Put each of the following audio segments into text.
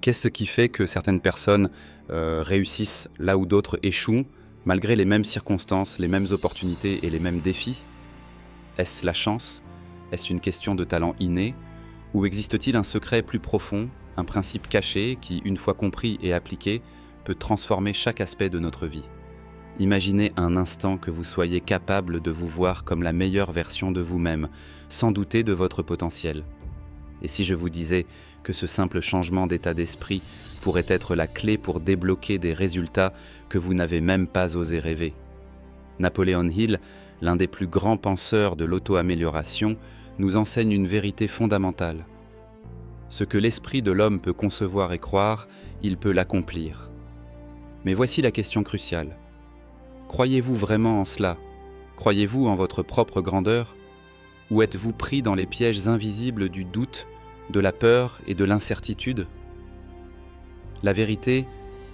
Qu'est-ce qui fait que certaines personnes réussissent là où d'autres échouent, malgré les mêmes circonstances, les mêmes opportunités et les mêmes défis? Est-ce la chance? Est-ce une question de talent inné? Ou existe-t-il un secret plus profond, un principe caché qui, une fois compris et appliqué, peut transformer chaque aspect de notre vie? Imaginez un instant que vous soyez capable de vous voir comme la meilleure version de vous-même, sans douter de votre potentiel. Et si je vous disais que ce simple changement d'état d'esprit pourrait être la clé pour débloquer des résultats que vous n'avez même pas osé rêver? Napoleon Hill, l'un des plus grands penseurs de l'auto-amélioration, nous enseigne une vérité fondamentale. Ce que l'esprit de l'homme peut concevoir et croire, il peut l'accomplir. Mais voici la question cruciale. Croyez-vous vraiment en cela? Croyez-vous en votre propre grandeur? Ou êtes-vous pris dans les pièges invisibles du doute, de la peur et de l'incertitude? La vérité,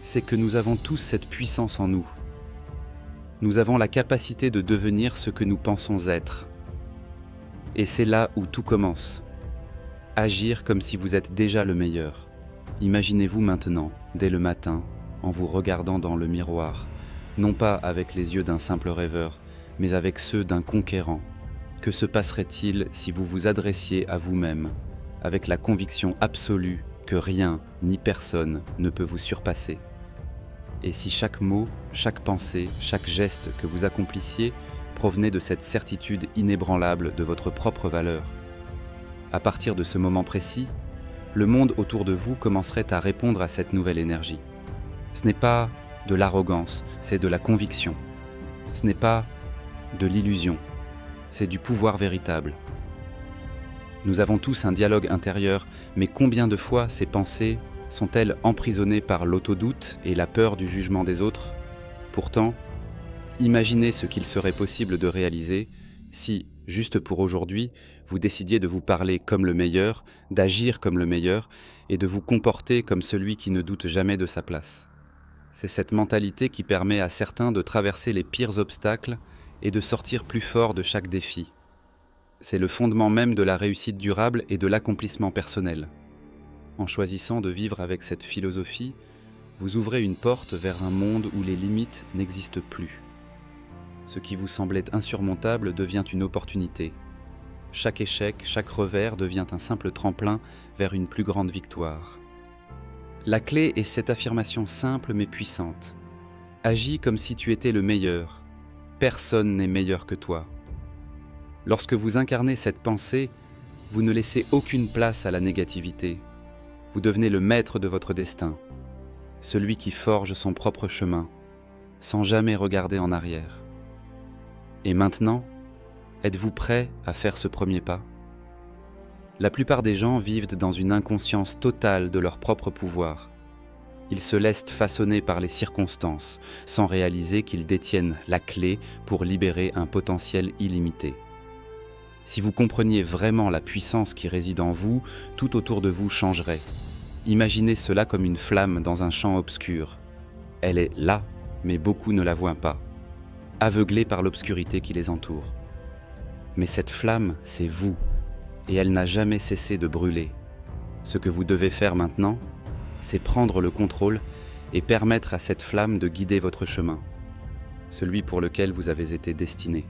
c'est que nous avons tous cette puissance en nous. Nous avons la capacité de devenir ce que nous pensons être. Et c'est là où tout commence. Agir comme si vous êtes déjà le meilleur. Imaginez-vous maintenant, dès le matin, en vous regardant dans le miroir, non pas avec les yeux d'un simple rêveur, mais avec ceux d'un conquérant. Que se passerait-il si vous vous adressiez à vous-même, avec la conviction absolue que rien ni personne ne peut vous surpasser? Et si chaque mot, chaque pensée, chaque geste que vous accomplissiez provenait de cette certitude inébranlable de votre propre valeur? À partir de ce moment précis, le monde autour de vous commencerait à répondre à cette nouvelle énergie. Ce n'est pas de l'arrogance, c'est de la conviction. Ce n'est pas de l'illusion, c'est du pouvoir véritable. Nous avons tous un dialogue intérieur, mais combien de fois ces pensées sont-elles emprisonnées par l'autodoute et la peur du jugement des autres? Pourtant, imaginez ce qu'il serait possible de réaliser si, juste pour aujourd'hui, vous décidiez de vous parler comme le meilleur, d'agir comme le meilleur et de vous comporter comme celui qui ne doute jamais de sa place. C'est cette mentalité qui permet à certains de traverser les pires obstacles et de sortir plus fort de chaque défi. C'est le fondement même de la réussite durable et de l'accomplissement personnel. En choisissant de vivre avec cette philosophie, vous ouvrez une porte vers un monde où les limites n'existent plus. Ce qui vous semblait insurmontable devient une opportunité. Chaque échec, chaque revers devient un simple tremplin vers une plus grande victoire. La clé est cette affirmation simple mais puissante. Agis comme si tu étais le meilleur. Personne n'est meilleur que toi. Lorsque vous incarnez cette pensée, vous ne laissez aucune place à la négativité. Vous devenez le maître de votre destin, celui qui forge son propre chemin, sans jamais regarder en arrière. Et maintenant, êtes-vous prêt à faire ce premier pas? La plupart des gens vivent dans une inconscience totale de leur propre pouvoir. Ils se laissent façonner par les circonstances, sans réaliser qu'ils détiennent la clé pour libérer un potentiel illimité. Si vous compreniez vraiment la puissance qui réside en vous, tout autour de vous changerait. Imaginez cela comme une flamme dans un champ obscur. Elle est là, mais beaucoup ne la voient pas, aveuglés par l'obscurité qui les entoure. Mais cette flamme, c'est vous, et elle n'a jamais cessé de brûler. Ce que vous devez faire maintenant, c'est prendre le contrôle et permettre à cette flamme de guider votre chemin, celui pour lequel vous avez été destiné.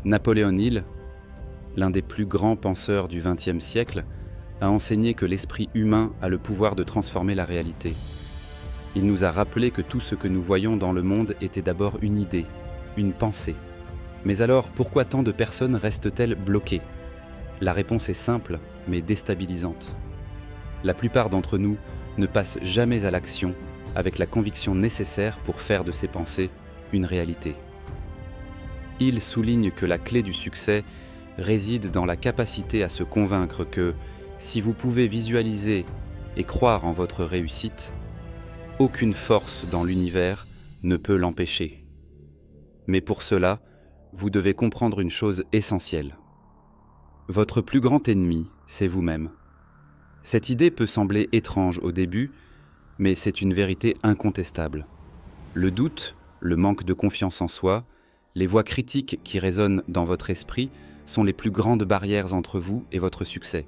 Napoleon Hill, l'un des plus grands penseurs du XXe siècle, a enseigné que l'esprit humain a le pouvoir de transformer la réalité. Il nous a rappelé que tout ce que nous voyons dans le monde était d'abord une idée, une pensée. Mais alors, pourquoi tant de personnes restent-elles bloquées? La réponse est simple, mais déstabilisante. La plupart d'entre nous ne passent jamais à l'action avec la conviction nécessaire pour faire de ces pensées une réalité. Il souligne que la clé du succès réside dans la capacité à se convaincre que, si vous pouvez visualiser et croire en votre réussite, aucune force dans l'univers ne peut l'empêcher. Mais pour cela, vous devez comprendre une chose essentielle. Votre plus grand ennemi, c'est vous-même. Cette idée peut sembler étrange au début, mais c'est une vérité incontestable. Le doute, le manque de confiance en soi, les voix critiques qui résonnent dans votre esprit sont les plus grandes barrières entre vous et votre succès.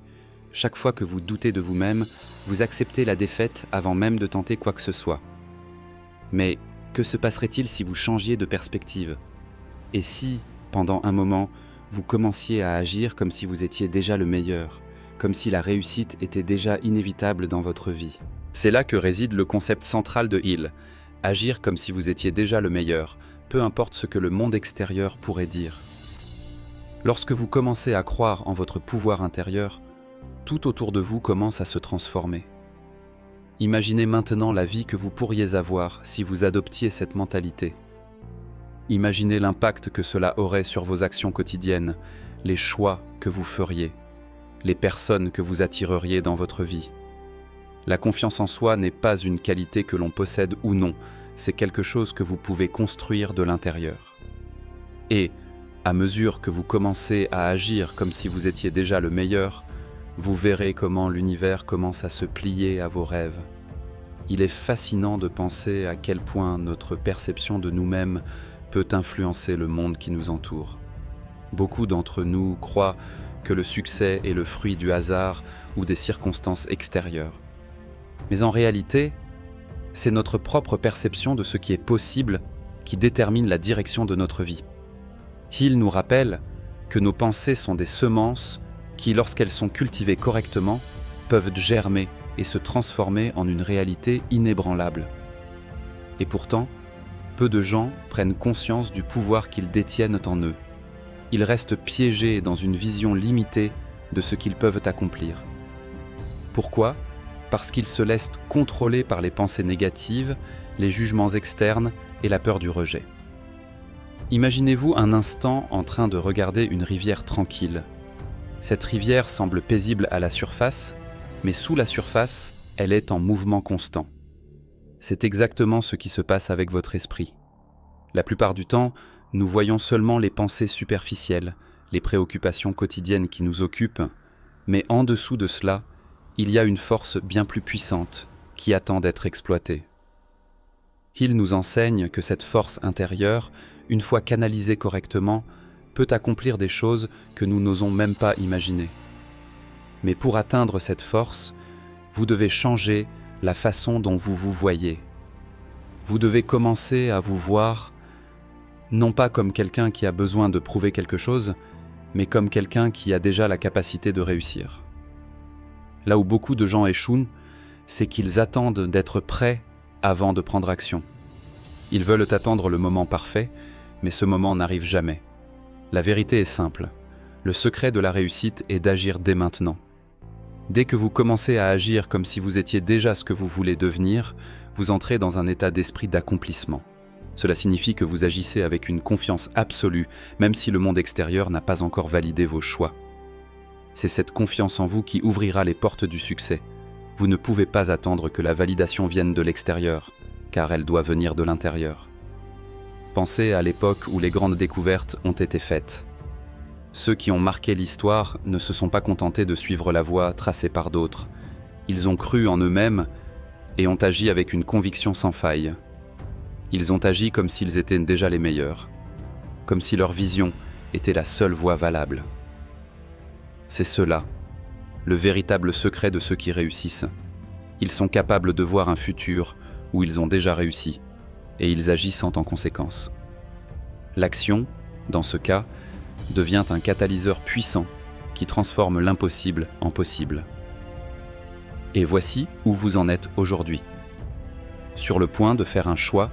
chaque fois que vous doutez de vous-même, vous acceptez la défaite avant même de tenter quoi que ce soit. Mais que se passerait-il si vous changiez de perspective? Et si, pendant un moment, vous commenciez à agir comme si vous étiez déjà le meilleur, comme si la réussite était déjà inévitable dans votre vie? C'est là que réside le concept central de Hill. Agir comme si vous étiez déjà le meilleur, peu importe ce que le monde extérieur pourrait dire. Lorsque vous commencez à croire en votre pouvoir intérieur, tout autour de vous commence à se transformer. Imaginez maintenant la vie que vous pourriez avoir si vous adoptiez cette mentalité. Imaginez l'impact que cela aurait sur vos actions quotidiennes, les choix que vous feriez, les personnes que vous attireriez dans votre vie. La confiance en soi n'est pas une qualité que l'on possède ou non, c'est quelque chose que vous pouvez construire de l'intérieur. Et, à mesure que vous commencez à agir comme si vous étiez déjà le meilleur, vous verrez comment l'univers commence à se plier à vos rêves. Il est fascinant de penser à quel point notre perception de nous-mêmes peut influencer le monde qui nous entoure. Beaucoup d'entre nous croient que le succès est le fruit du hasard ou des circonstances extérieures. Mais en réalité, c'est notre propre perception de ce qui est possible qui détermine la direction de notre vie. Hill nous rappelle que nos pensées sont des semences qui, lorsqu'elles sont cultivées correctement, peuvent germer et se transformer en une réalité inébranlable. Et pourtant, peu de gens prennent conscience du pouvoir qu'ils détiennent en eux. Ils restent piégés dans une vision limitée de ce qu'ils peuvent accomplir. Pourquoi ? Parce qu'ils se laissent contrôler par les pensées négatives, les jugements externes et la peur du rejet. Imaginez-vous un instant en train de regarder une rivière tranquille. Cette rivière semble paisible à la surface, mais sous la surface, elle est en mouvement constant. C'est exactement ce qui se passe avec votre esprit. La plupart du temps, nous voyons seulement les pensées superficielles, les préoccupations quotidiennes qui nous occupent, mais en dessous de cela, il y a une force bien plus puissante qui attend d'être exploitée. Hill nous enseigne que cette force intérieure, une fois canalisée correctement, peut accomplir des choses que nous n'osons même pas imaginer. Mais pour atteindre cette force, vous devez changer la façon dont vous vous voyez. Vous devez commencer à vous voir, non pas comme quelqu'un qui a besoin de prouver quelque chose, mais comme quelqu'un qui a déjà la capacité de réussir. Là où beaucoup de gens échouent, c'est qu'ils attendent d'être prêts avant de prendre action. Ils veulent attendre le moment parfait, mais ce moment n'arrive jamais. La vérité est simple. Le secret de la réussite est d'agir dès maintenant. Dès que vous commencez à agir comme si vous étiez déjà ce que vous voulez devenir, vous entrez dans un état d'esprit d'accomplissement. Cela signifie que vous agissez avec une confiance absolue, même si le monde extérieur n'a pas encore validé vos choix. C'est cette confiance en vous qui ouvrira les portes du succès. Vous ne pouvez pas attendre que la validation vienne de l'extérieur, car elle doit venir de l'intérieur. Pensez à l'époque où les grandes découvertes ont été faites. Ceux qui ont marqué l'histoire ne se sont pas contentés de suivre la voie tracée par d'autres. Ils ont cru en eux-mêmes et ont agi avec une conviction sans faille. Ils ont agi comme s'ils étaient déjà les meilleurs, comme si leur vision était la seule voie valable. C'est cela, le véritable secret de ceux qui réussissent. Ils sont capables de voir un futur où ils ont déjà réussi, et ils agissent en conséquence. L'action, dans ce cas, devient un catalyseur puissant qui transforme l'impossible en possible. Et voici où vous en êtes aujourd'hui, sur le point de faire un choix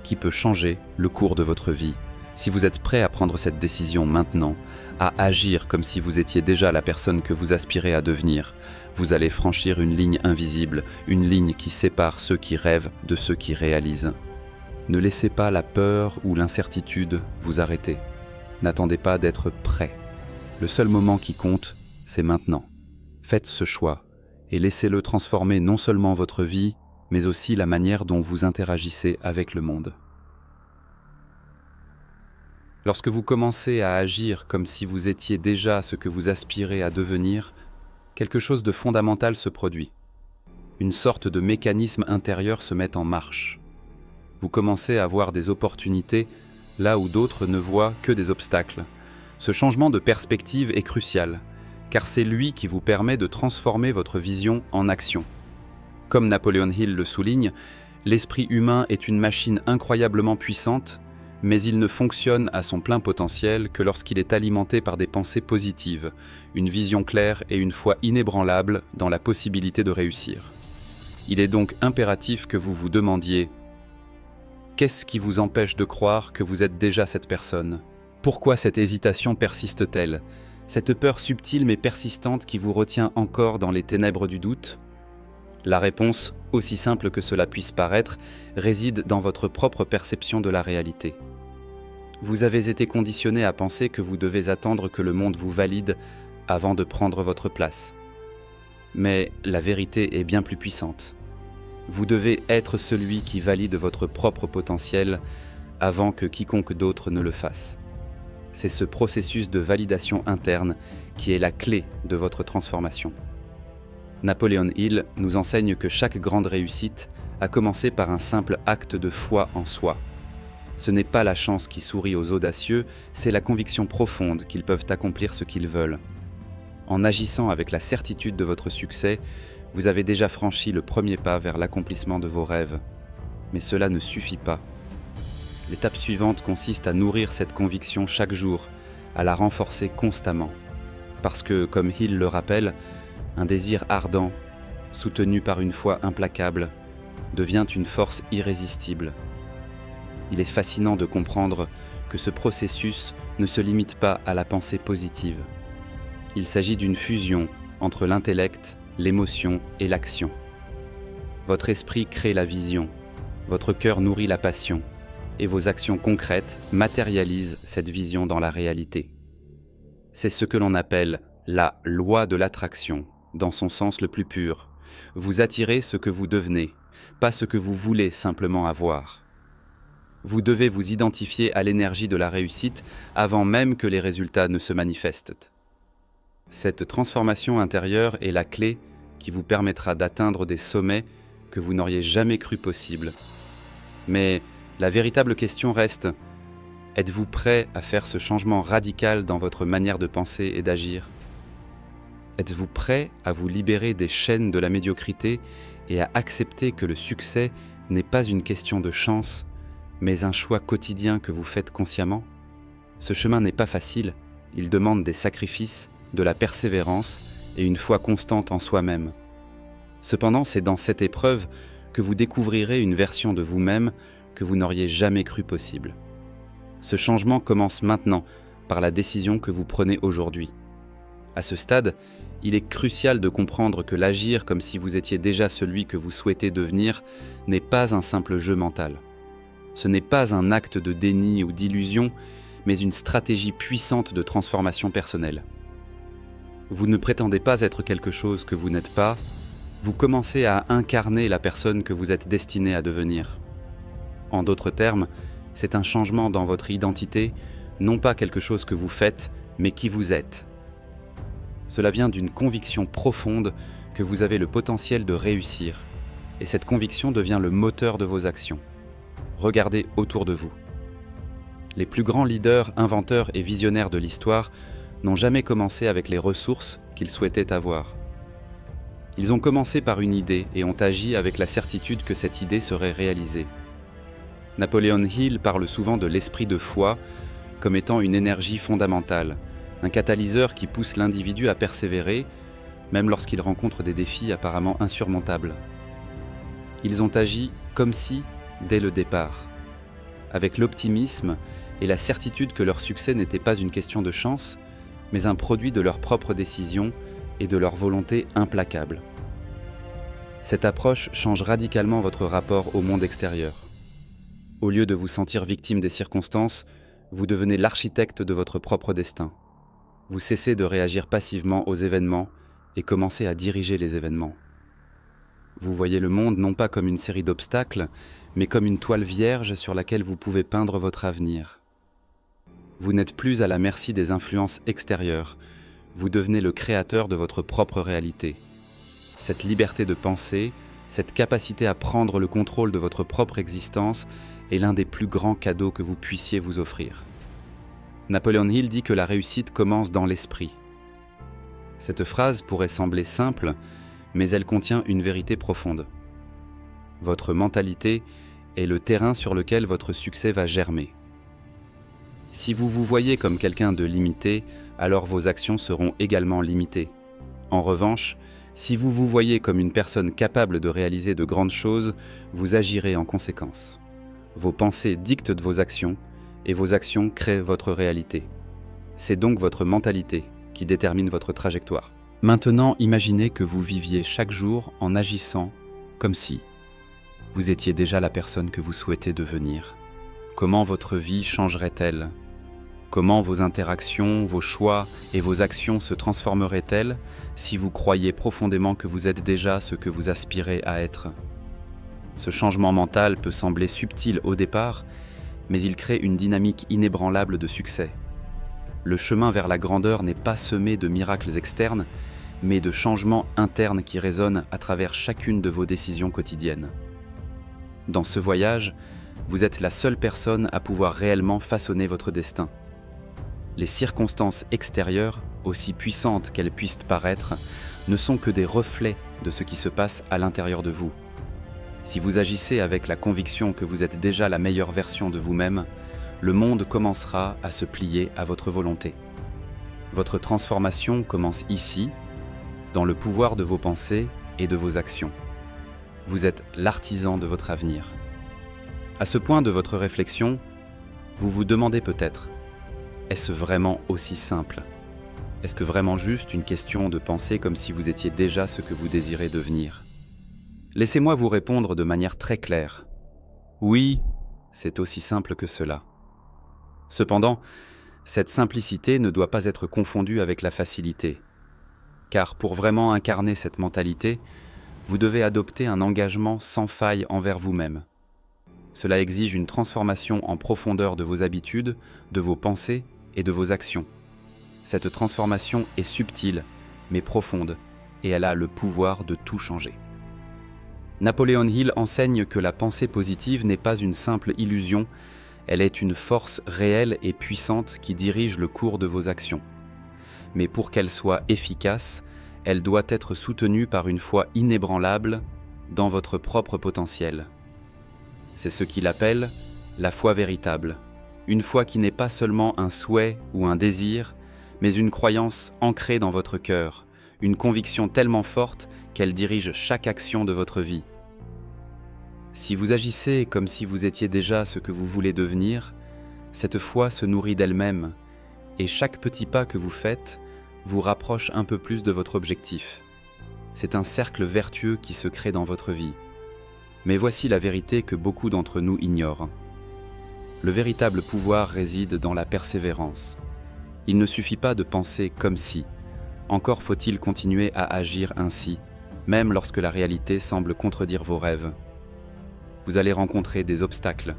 qui peut changer le cours de votre vie. Si vous êtes prêt à prendre cette décision maintenant, à agir comme si vous étiez déjà la personne que vous aspirez à devenir, vous allez franchir une ligne invisible, une ligne qui sépare ceux qui rêvent de ceux qui réalisent. Ne laissez pas la peur ou l'incertitude vous arrêter. N'attendez pas d'être prêt. Le seul moment qui compte, c'est maintenant. Faites ce choix et laissez-le transformer non seulement votre vie, mais aussi la manière dont vous interagissez avec le monde. Lorsque vous commencez à agir comme si vous étiez déjà ce que vous aspirez à devenir, quelque chose de fondamental se produit. Une sorte de mécanisme intérieur se met en marche. Vous commencez à voir des opportunités là où d'autres ne voient que des obstacles. Ce changement de perspective est crucial, car c'est lui qui vous permet de transformer votre vision en action. Comme Napoleon Hill le souligne, l'esprit humain est une machine incroyablement puissante, mais il ne fonctionne à son plein potentiel que lorsqu'il est alimenté par des pensées positives, une vision claire et une foi inébranlable dans la possibilité de réussir. Il est donc impératif que vous vous demandiez « Qu'est-ce qui vous empêche de croire que vous êtes déjà cette personne ? Pourquoi cette hésitation persiste-t-elle ? Cette peur subtile mais persistante qui vous retient encore dans les ténèbres du doute ? » La réponse, aussi simple que cela puisse paraître, réside dans votre propre perception de la réalité. Vous avez été conditionné à penser que vous devez attendre que le monde vous valide avant de prendre votre place. Mais la vérité est bien plus puissante. Vous devez être celui qui valide votre propre potentiel avant que quiconque d'autre ne le fasse. C'est ce processus de validation interne qui est la clé de votre transformation. Napoleon Hill nous enseigne que chaque grande réussite a commencé par un simple acte de foi en soi. Ce n'est pas la chance qui sourit aux audacieux, c'est la conviction profonde qu'ils peuvent accomplir ce qu'ils veulent. En agissant avec la certitude de votre succès, vous avez déjà franchi le premier pas vers l'accomplissement de vos rêves. Mais cela ne suffit pas. L'étape suivante consiste à nourrir cette conviction chaque jour, à la renforcer constamment. Parce que, comme Hill le rappelle, un désir ardent, soutenu par une foi implacable, devient une force irrésistible. Il est fascinant de comprendre que ce processus ne se limite pas à la pensée positive. Il s'agit d'une fusion entre l'intellect, l'émotion et l'action. Votre esprit crée la vision, votre cœur nourrit la passion, et vos actions concrètes matérialisent cette vision dans la réalité. C'est ce que l'on appelle la loi de l'attraction, dans son sens le plus pur. Vous attirez ce que vous devenez, pas ce que vous voulez simplement avoir. Vous devez vous identifier à l'énergie de la réussite avant même que les résultats ne se manifestent. Cette transformation intérieure est la clé qui vous permettra d'atteindre des sommets que vous n'auriez jamais cru possibles. Mais la véritable question reste, êtes-vous prêt à faire ce changement radical dans votre manière de penser et d'agir ? Êtes-vous prêt à vous libérer des chaînes de la médiocrité et à accepter que le succès n'est pas une question de chance, mais un choix quotidien que vous faites consciemment ? Ce chemin n'est pas facile, il demande des sacrifices, de la persévérance et une foi constante en soi-même. Cependant, c'est dans cette épreuve que vous découvrirez une version de vous-même que vous n'auriez jamais cru possible. Ce changement commence maintenant par la décision que vous prenez aujourd'hui. À ce stade, il est crucial de comprendre que l'agir comme si vous étiez déjà celui que vous souhaitez devenir n'est pas un simple jeu mental. Ce n'est pas un acte de déni ou d'illusion, mais une stratégie puissante de transformation personnelle. Vous ne prétendez pas être quelque chose que vous n'êtes pas, vous commencez à incarner la personne que vous êtes destiné à devenir. En d'autres termes, c'est un changement dans votre identité, non pas quelque chose que vous faites, mais qui vous êtes. Cela vient d'une conviction profonde que vous avez le potentiel de réussir, et cette conviction devient le moteur de vos actions. Regardez autour de vous. Les plus grands leaders, inventeurs et visionnaires de l'histoire n'ont jamais commencé avec les ressources qu'ils souhaitaient avoir. Ils ont commencé par une idée et ont agi avec la certitude que cette idée serait réalisée. Napoleon Hill parle souvent de l'esprit de foi comme étant une énergie fondamentale, un catalyseur qui pousse l'individu à persévérer, même lorsqu'il rencontre des défis apparemment insurmontables. Ils ont agi comme si, dès le départ, avec l'optimisme et la certitude que leur succès n'était pas une question de chance, mais un produit de leurs propres décisions et de leur volonté implacable. Cette approche change radicalement votre rapport au monde extérieur. Au lieu de vous sentir victime des circonstances, vous devenez l'architecte de votre propre destin. Vous cessez de réagir passivement aux événements et commencez à diriger les événements. Vous voyez le monde non pas comme une série d'obstacles, mais comme une toile vierge sur laquelle vous pouvez peindre votre avenir. Vous n'êtes plus à la merci des influences extérieures, vous devenez le créateur de votre propre réalité. Cette liberté de penser, cette capacité à prendre le contrôle de votre propre existence est l'un des plus grands cadeaux que vous puissiez vous offrir. Napoleon Hill dit que la réussite commence dans l'esprit. Cette phrase pourrait sembler simple, mais elle contient une vérité profonde. Votre mentalité est le terrain sur lequel votre succès va germer. Si vous vous voyez comme quelqu'un de limité, alors vos actions seront également limitées. En revanche, si vous vous voyez comme une personne capable de réaliser de grandes choses, vous agirez en conséquence. Vos pensées dictent vos actions, et vos actions créent votre réalité. C'est donc votre mentalité qui détermine votre trajectoire. Maintenant, imaginez que vous viviez chaque jour en agissant comme si vous étiez déjà la personne que vous souhaitez devenir. Comment votre vie changerait-elle ? Comment vos interactions, vos choix et vos actions se transformeraient-elles si vous croyez profondément que vous êtes déjà ce que vous aspirez à être ? Ce changement mental peut sembler subtil au départ, mais il crée une dynamique inébranlable de succès. Le chemin vers la grandeur n'est pas semé de miracles externes, mais de changements internes qui résonnent à travers chacune de vos décisions quotidiennes. Dans ce voyage, vous êtes la seule personne à pouvoir réellement façonner votre destin. Les circonstances extérieures, aussi puissantes qu'elles puissent paraître, ne sont que des reflets de ce qui se passe à l'intérieur de vous. Si vous agissez avec la conviction que vous êtes déjà la meilleure version de vous-même, le monde commencera à se plier à votre volonté. Votre transformation commence ici, dans le pouvoir de vos pensées et de vos actions. Vous êtes l'artisan de votre avenir. À ce point de votre réflexion, vous vous demandez peut-être, est-ce vraiment aussi simple ? Est-ce que vraiment juste une question de penser comme si vous étiez déjà ce que vous désirez devenir ? Laissez-moi vous répondre de manière très claire. Oui, c'est aussi simple que cela. Cependant, cette simplicité ne doit pas être confondue avec la facilité. Car pour vraiment incarner cette mentalité, vous devez adopter un engagement sans faille envers vous-même. Cela exige une transformation en profondeur de vos habitudes, de vos pensées et de vos actions. Cette transformation est subtile, mais profonde, et elle a le pouvoir de tout changer. Napoléon Hill enseigne que la pensée positive n'est pas une simple illusion, elle est une force réelle et puissante qui dirige le cours de vos actions. Mais pour qu'elle soit efficace, elle doit être soutenue par une foi inébranlable dans votre propre potentiel. C'est ce qu'il appelle la foi véritable, une foi qui n'est pas seulement un souhait ou un désir, mais une croyance ancrée dans votre cœur, une conviction tellement forte qu'elle dirige chaque action de votre vie. Si vous agissez comme si vous étiez déjà ce que vous voulez devenir, cette foi se nourrit d'elle-même, et chaque petit pas que vous faites vous rapproche un peu plus de votre objectif. C'est un cercle vertueux qui se crée dans votre vie. Mais voici la vérité que beaucoup d'entre nous ignorent. Le véritable pouvoir réside dans la persévérance. Il ne suffit pas de penser comme si, encore faut-il continuer à agir ainsi, même lorsque la réalité semble contredire vos rêves. Vous allez rencontrer des obstacles,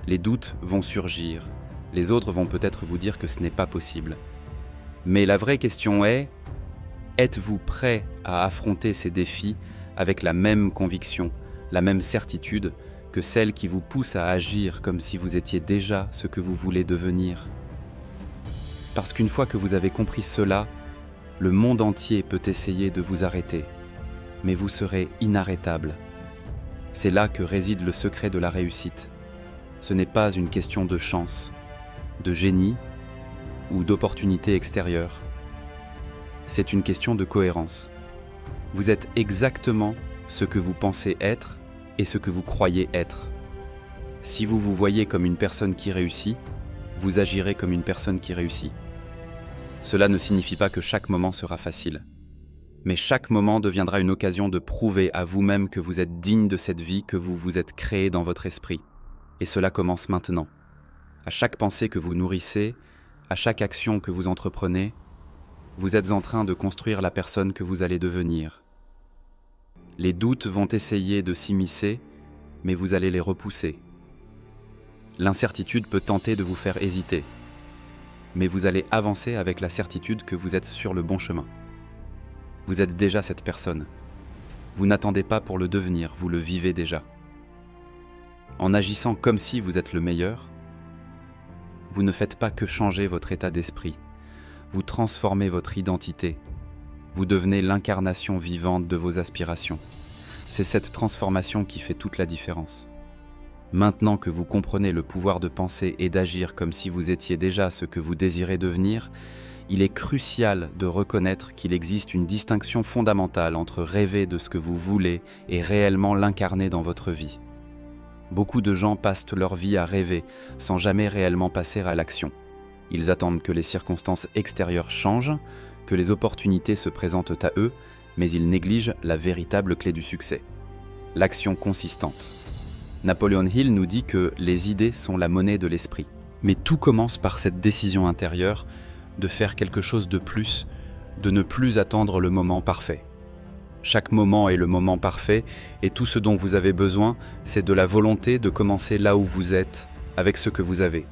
les doutes vont surgir, les autres vont peut-être vous dire que ce n'est pas possible. Mais la vraie question est, êtes-vous prêt à affronter ces défis avec la même conviction, la même certitude que celle qui vous pousse à agir comme si vous étiez déjà ce que vous voulez devenir ? Parce qu'une fois que vous avez compris cela, le monde entier peut essayer de vous arrêter, mais vous serez inarrêtable. C'est là que réside le secret de la réussite. Ce n'est pas une question de chance, de génie ou d'opportunité extérieure. C'est une question de cohérence. Vous êtes exactement ce que vous pensez être et ce que vous croyez être. Si vous vous voyez comme une personne qui réussit, vous agirez comme une personne qui réussit. Cela ne signifie pas que chaque moment sera facile. Mais chaque moment deviendra une occasion de prouver à vous-même que vous êtes digne de cette vie que vous vous êtes créée dans votre esprit. Et cela commence maintenant. À chaque pensée que vous nourrissez, à chaque action que vous entreprenez, vous êtes en train de construire la personne que vous allez devenir. Les doutes vont essayer de s'immiscer, mais vous allez les repousser. L'incertitude peut tenter de vous faire hésiter, mais vous allez avancer avec la certitude que vous êtes sur le bon chemin. Vous êtes déjà cette personne. Vous n'attendez pas pour le devenir, vous le vivez déjà. En agissant comme si vous êtes le meilleur, vous ne faites pas que changer votre état d'esprit, vous transformez votre identité. Vous devenez l'incarnation vivante de vos aspirations. C'est cette transformation qui fait toute la différence. Maintenant que vous comprenez le pouvoir de penser et d'agir comme si vous étiez déjà ce que vous désirez devenir, il est crucial de reconnaître qu'il existe une distinction fondamentale entre rêver de ce que vous voulez et réellement l'incarner dans votre vie. Beaucoup de gens passent leur vie à rêver sans jamais réellement passer à l'action. Ils attendent que les circonstances extérieures changent, que les opportunités se présentent à eux, mais ils négligent la véritable clé du succès, l'action consistante. Napoleon Hill nous dit que les idées sont la monnaie de l'esprit. Mais tout commence par cette décision intérieure de faire quelque chose de plus, de ne plus attendre le moment parfait. Chaque moment est le moment parfait et tout ce dont vous avez besoin, c'est de la volonté de commencer là où vous êtes, avec ce que vous avez.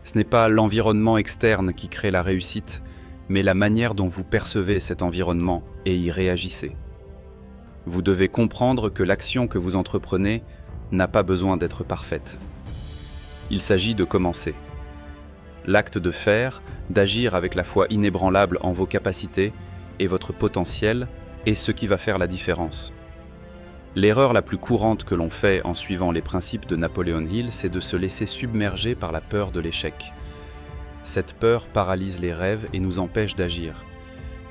Ce n'est pas l'environnement externe qui crée la réussite, mais la manière dont vous percevez cet environnement et y réagissez. Vous devez comprendre que l'action que vous entreprenez n'a pas besoin d'être parfaite. Il s'agit de commencer. L'acte de faire, d'agir avec la foi inébranlable en vos capacités et votre potentiel est ce qui va faire la différence. L'erreur la plus courante que l'on fait en suivant les principes de Napoleon Hill, c'est de se laisser submerger par la peur de l'échec. Cette peur paralyse les rêves et nous empêche d'agir.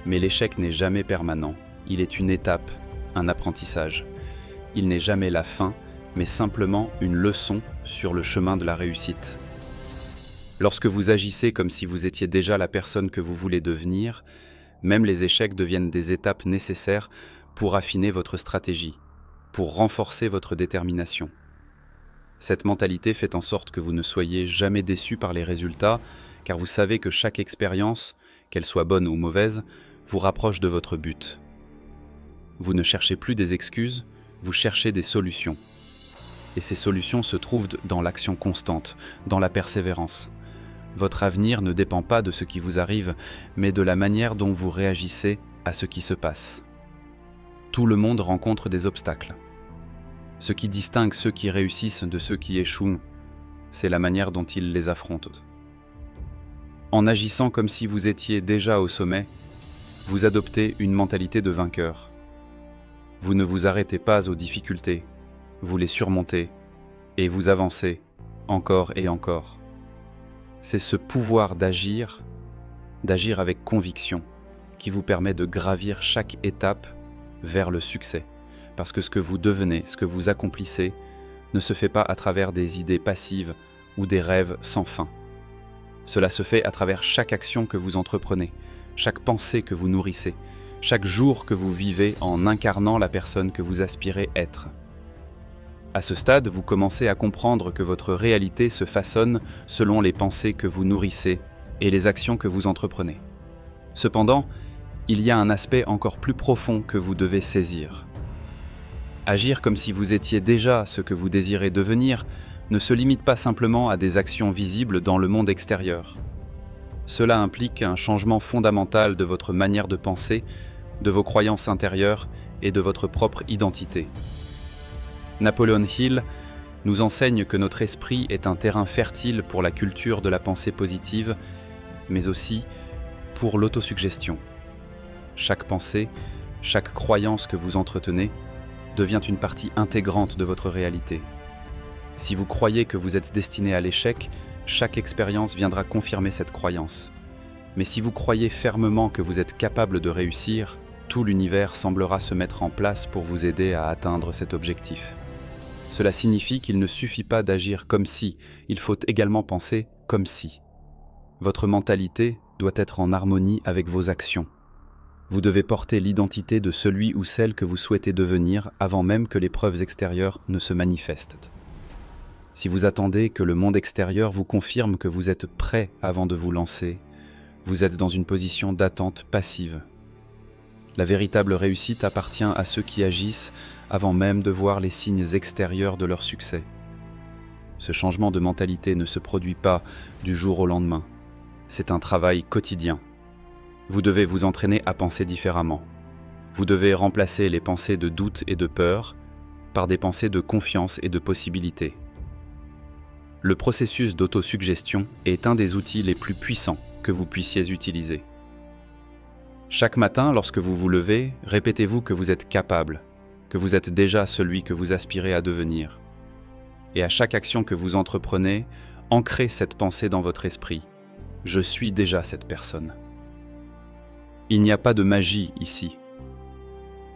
Mais l'échec n'est jamais permanent, il est une étape, un apprentissage. Il n'est jamais la fin, mais simplement une leçon sur le chemin de la réussite. Lorsque vous agissez comme si vous étiez déjà la personne que vous voulez devenir, même les échecs deviennent des étapes nécessaires pour affiner votre stratégie, pour renforcer votre détermination. Cette mentalité fait en sorte que vous ne soyez jamais déçu par les résultats, car vous savez que chaque expérience, qu'elle soit bonne ou mauvaise, vous rapproche de votre but. Vous ne cherchez plus des excuses, vous cherchez des solutions. Et ces solutions se trouvent dans l'action constante, dans la persévérance. Votre avenir ne dépend pas de ce qui vous arrive, mais de la manière dont vous réagissez à ce qui se passe. Tout le monde rencontre des obstacles. Ce qui distingue ceux qui réussissent de ceux qui échouent, c'est la manière dont ils les affrontent. En agissant comme si vous étiez déjà au sommet, vous adoptez une mentalité de vainqueur. Vous ne vous arrêtez pas aux difficultés, vous les surmontez et vous avancez encore et encore. C'est ce pouvoir d'agir avec conviction, qui vous permet de gravir chaque étape vers le succès. Parce que ce que vous devenez, ce que vous accomplissez, ne se fait pas à travers des idées passives ou des rêves sans fin. Cela se fait à travers chaque action que vous entreprenez, chaque pensée que vous nourrissez, chaque jour que vous vivez en incarnant la personne que vous aspirez être. À ce stade, vous commencez à comprendre que votre réalité se façonne selon les pensées que vous nourrissez et les actions que vous entreprenez. Cependant, il y a un aspect encore plus profond que vous devez saisir. Agir comme si vous étiez déjà ce que vous désirez devenir ne se limite pas simplement à des actions visibles dans le monde extérieur. Cela implique un changement fondamental de votre manière de penser, de vos croyances intérieures et de votre propre identité. Napoleon Hill nous enseigne que notre esprit est un terrain fertile pour la culture de la pensée positive, mais aussi pour l'autosuggestion. Chaque pensée, chaque croyance que vous entretenez devient une partie intégrante de votre réalité. Si vous croyez que vous êtes destiné à l'échec, chaque expérience viendra confirmer cette croyance. Mais si vous croyez fermement que vous êtes capable de réussir, tout l'univers semblera se mettre en place pour vous aider à atteindre cet objectif. Cela signifie qu'il ne suffit pas d'agir comme si, il faut également penser comme si. Votre mentalité doit être en harmonie avec vos actions. Vous devez porter l'identité de celui ou celle que vous souhaitez devenir avant même que les preuves extérieures ne se manifestent. Si vous attendez que le monde extérieur vous confirme que vous êtes prêt avant de vous lancer, vous êtes dans une position d'attente passive. La véritable réussite appartient à ceux qui agissent avant même de voir les signes extérieurs de leur succès. Ce changement de mentalité ne se produit pas du jour au lendemain. C'est un travail quotidien. Vous devez vous entraîner à penser différemment. Vous devez remplacer les pensées de doute et de peur par des pensées de confiance et de possibilité. Le processus d'autosuggestion est un des outils les plus puissants que vous puissiez utiliser. Chaque matin, lorsque vous vous levez, répétez-vous que vous êtes capable, que vous êtes déjà celui que vous aspirez à devenir. Et à chaque action que vous entreprenez, ancrez cette pensée dans votre esprit. Je suis déjà cette personne. Il n'y a pas de magie ici.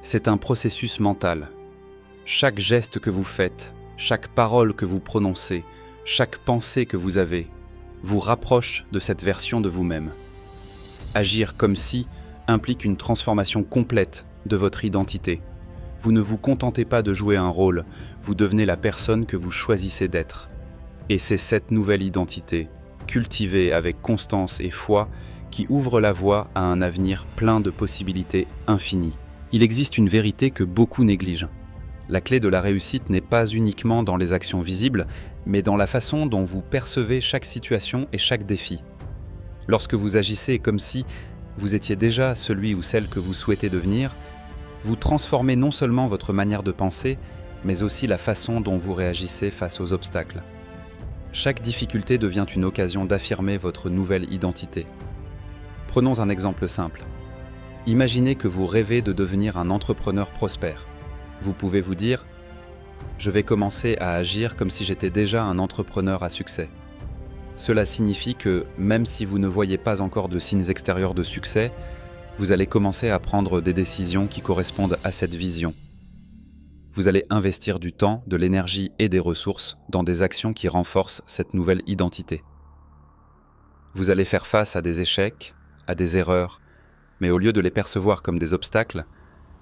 C'est un processus mental. Chaque geste que vous faites, chaque parole que vous prononcez, chaque pensée que vous avez, vous rapproche de cette version de vous-même. Agir comme si implique une transformation complète de votre identité. Vous ne vous contentez pas de jouer un rôle, vous devenez la personne que vous choisissez d'être. Et c'est cette nouvelle identité, cultivée avec constance et foi, qui ouvre la voie à un avenir plein de possibilités infinies. Il existe une vérité que beaucoup négligent. La clé de la réussite n'est pas uniquement dans les actions visibles, mais dans la façon dont vous percevez chaque situation et chaque défi. Lorsque vous agissez comme si vous étiez déjà celui ou celle que vous souhaitez devenir, vous transformez non seulement votre manière de penser, mais aussi la façon dont vous réagissez face aux obstacles. Chaque difficulté devient une occasion d'affirmer votre nouvelle identité. Prenons un exemple simple. Imaginez que vous rêvez de devenir un entrepreneur prospère. Vous pouvez vous dire « Je vais commencer à agir comme si j'étais déjà un entrepreneur à succès ». Cela signifie que, même si vous ne voyez pas encore de signes extérieurs de succès, vous allez commencer à prendre des décisions qui correspondent à cette vision. Vous allez investir du temps, de l'énergie et des ressources dans des actions qui renforcent cette nouvelle identité. Vous allez faire face à des échecs, à des erreurs, mais au lieu de les percevoir comme des obstacles,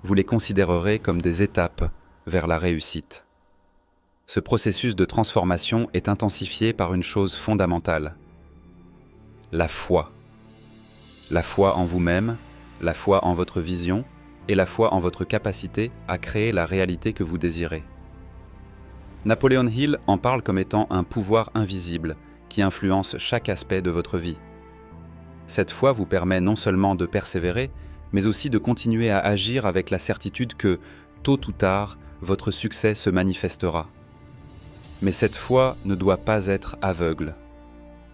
vous les considérerez comme des étapes vers la réussite. Ce processus de transformation est intensifié par une chose fondamentale, la foi. La foi en vous-même, la foi en votre vision et la foi en votre capacité à créer la réalité que vous désirez. Napoleon Hill en parle comme étant un pouvoir invisible qui influence chaque aspect de votre vie. Cette foi vous permet non seulement de persévérer, mais aussi de continuer à agir avec la certitude que, tôt ou tard, votre succès se manifestera. Mais cette foi ne doit pas être aveugle.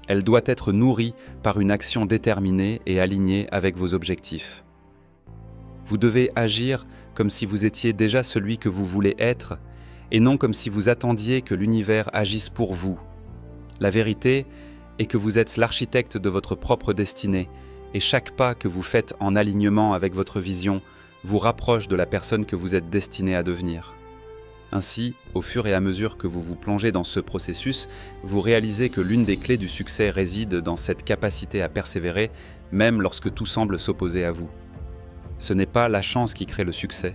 Elle doit être nourrie par une action déterminée et alignée avec vos objectifs. Vous devez agir comme si vous étiez déjà celui que vous voulez être, et non comme si vous attendiez que l'univers agisse pour vous. La vérité est que vous êtes l'architecte de votre propre destinée, et chaque pas que vous faites en alignement avec votre vision vous rapproche de la personne que vous êtes destiné à devenir. Ainsi, au fur et à mesure que vous vous plongez dans ce processus, vous réalisez que l'une des clés du succès réside dans cette capacité à persévérer, même lorsque tout semble s'opposer à vous. Ce n'est pas la chance qui crée le succès,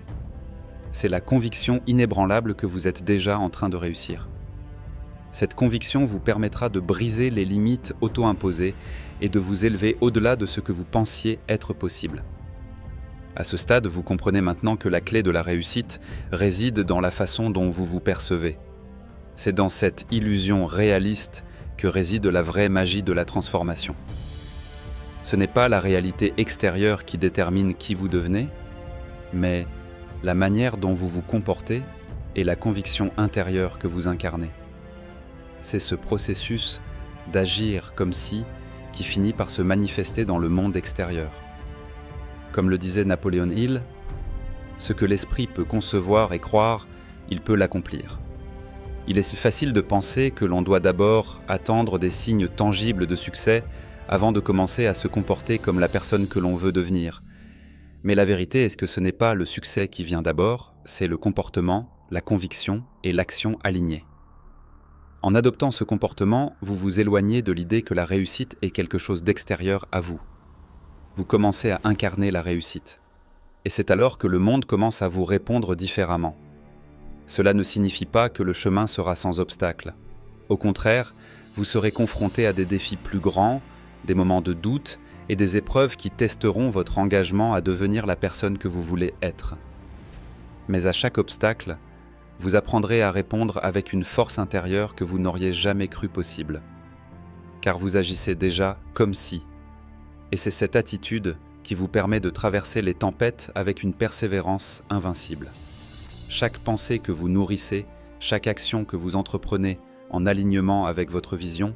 c'est la conviction inébranlable que vous êtes déjà en train de réussir. Cette conviction vous permettra de briser les limites auto-imposées et de vous élever au-delà de ce que vous pensiez être possible. À ce stade, vous comprenez maintenant que la clé de la réussite réside dans la façon dont vous vous percevez. C'est dans cette illusion réaliste que réside la vraie magie de la transformation. Ce n'est pas la réalité extérieure qui détermine qui vous devenez, mais la manière dont vous vous comportez et la conviction intérieure que vous incarnez. C'est ce processus d'agir comme si qui finit par se manifester dans le monde extérieur. Comme le disait Napoleon Hill, ce que l'esprit peut concevoir et croire, il peut l'accomplir. Il est facile de penser que l'on doit d'abord attendre des signes tangibles de succès avant de commencer à se comporter comme la personne que l'on veut devenir. Mais la vérité est que ce n'est pas le succès qui vient d'abord, c'est le comportement, la conviction et l'action alignée. En adoptant ce comportement, vous vous éloignez de l'idée que la réussite est quelque chose d'extérieur à vous. Vous commencez à incarner la réussite. Et c'est alors que le monde commence à vous répondre différemment. Cela ne signifie pas que le chemin sera sans obstacles. Au contraire, vous serez confronté à des défis plus grands, des moments de doute et des épreuves qui testeront votre engagement à devenir la personne que vous voulez être. Mais à chaque obstacle, vous apprendrez à répondre avec une force intérieure que vous n'auriez jamais cru possible. Car vous agissez déjà comme si. Et c'est cette attitude qui vous permet de traverser les tempêtes avec une persévérance invincible. Chaque pensée que vous nourrissez, chaque action que vous entreprenez en alignement avec votre vision,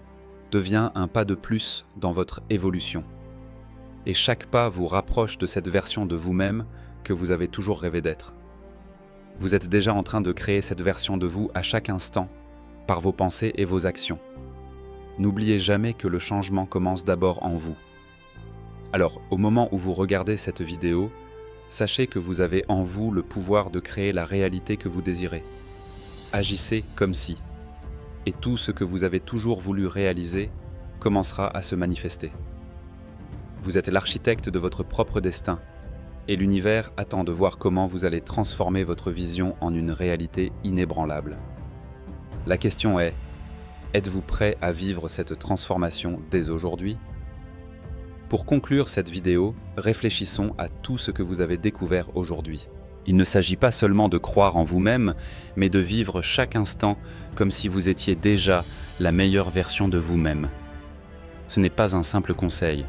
devient un pas de plus dans votre évolution. et chaque pas vous rapproche de cette version de vous-même que vous avez toujours rêvé d'être. Vous êtes déjà en train de créer cette version de vous à chaque instant, par vos pensées et vos actions. N'oubliez jamais que le changement commence d'abord en vous. Alors, au moment où vous regardez cette vidéo, sachez que vous avez en vous le pouvoir de créer la réalité que vous désirez. Agissez comme si, et tout ce que vous avez toujours voulu réaliser commencera à se manifester. Vous êtes l'architecte de votre propre destin, et l'univers attend de voir comment vous allez transformer votre vision en une réalité inébranlable. La question est, êtes-vous prêt à vivre cette transformation dès aujourd'hui ? Pour conclure cette vidéo, réfléchissons à tout ce que vous avez découvert aujourd'hui. Il ne s'agit pas seulement de croire en vous-même, mais de vivre chaque instant comme si vous étiez déjà la meilleure version de vous-même. Ce n'est pas un simple conseil,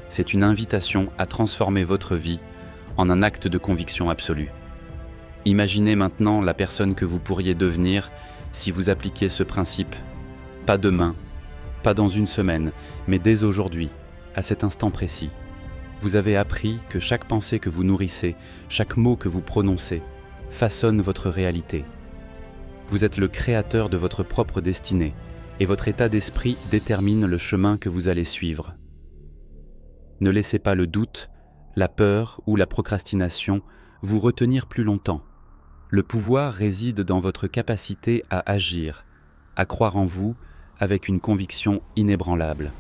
c'est une invitation à transformer votre vie en un acte de conviction absolue. Imaginez maintenant la personne que vous pourriez devenir si vous appliquiez ce principe. Pas demain, pas dans une semaine, mais dès aujourd'hui, à cet instant précis. Vous avez appris que chaque pensée que vous nourrissez, chaque mot que vous prononcez, façonne votre réalité. Vous êtes le créateur de votre propre destinée, et votre état d'esprit détermine le chemin que vous allez suivre. Ne laissez pas le doute, la peur ou la procrastination vous retenir plus longtemps. Le pouvoir réside dans votre capacité à agir, à croire en vous avec une conviction inébranlable.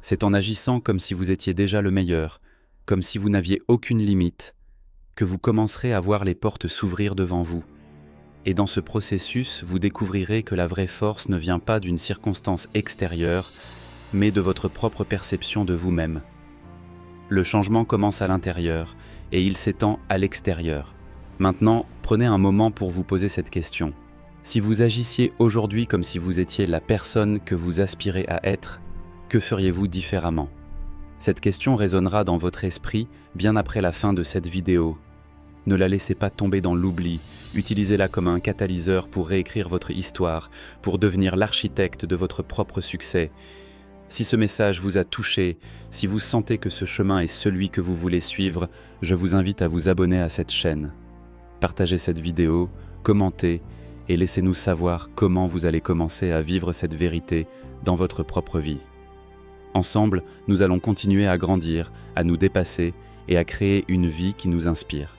C'est en agissant comme si vous étiez déjà le meilleur, comme si vous n'aviez aucune limite, que vous commencerez à voir les portes s'ouvrir devant vous. Et dans ce processus, vous découvrirez que la vraie force ne vient pas d'une circonstance extérieure, mais de votre propre perception de vous-même. Le changement commence à l'intérieur et il s'étend à l'extérieur. Maintenant, prenez un moment pour vous poser cette question. Si vous agissiez aujourd'hui comme si vous étiez la personne que vous aspirez à être, que feriez-vous différemment ? Cette question résonnera dans votre esprit bien après la fin de cette vidéo. Ne la laissez pas tomber dans l'oubli, utilisez-la comme un catalyseur pour réécrire votre histoire, pour devenir l'architecte de votre propre succès. Si ce message vous a touché, si vous sentez que ce chemin est celui que vous voulez suivre, je vous invite à vous abonner à cette chaîne. Partagez cette vidéo, commentez et laissez-nous savoir comment vous allez commencer à vivre cette vérité dans votre propre vie. Ensemble, nous allons continuer à grandir, à nous dépasser et à créer une vie qui nous inspire.